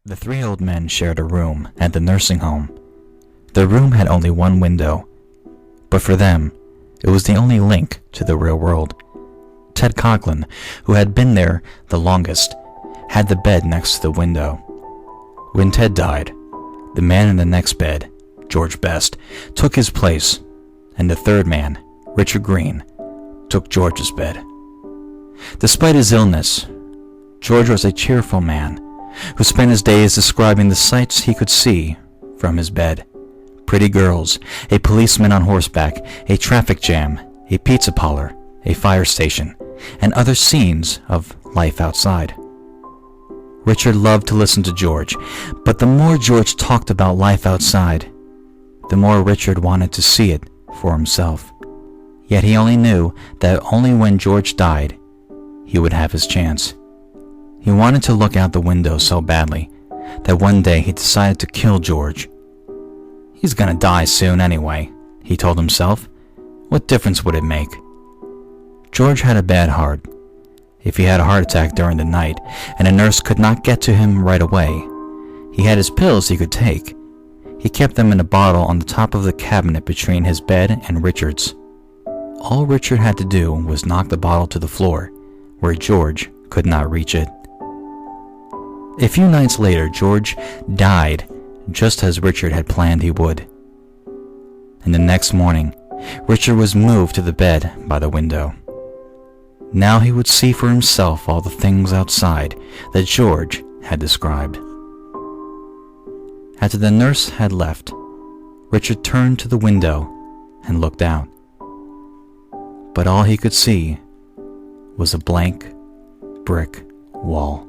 The three old men shared a room at the nursing home. The room had only one window, but for them, it was the only link to the real world. Ted Coughlin, who had been there the longest, had the bed next to the window. When Ted died, the man in the next bed, George Best, took his place, and the third man, Richard Green, took George's bed. Despite his illness, George was a cheerful man who spent his days describing the sights he could see from his bed. Pretty girls, a policeman on horseback, a traffic jam, a pizza parlor, a fire station, and other scenes of life outside. Richard loved to listen to George, but the more George talked about life outside, the more Richard wanted to see it for himself. Yet he only knew that only when George died, he would have his chance. He wanted to look out the window so badly that one day he decided to kill George. He's gonna die soon anyway, he told himself. What difference would it make? George had a bad heart. If he had a heart attack during the night and a nurse could not get to him right away, he had his pills he could take. He kept them in a bottle on the top of the cabinet between his bed and Richard's. All Richard had to do was knock the bottle to the floor, where George could not reach it. A few nights later, George died just as Richard had planned he would. And the next morning, Richard was moved to the bed by the window. Now he would see for himself all the things outside that George had described. After the nurse had left, Richard turned to the window and looked out. But all he could see was a blank brick wall.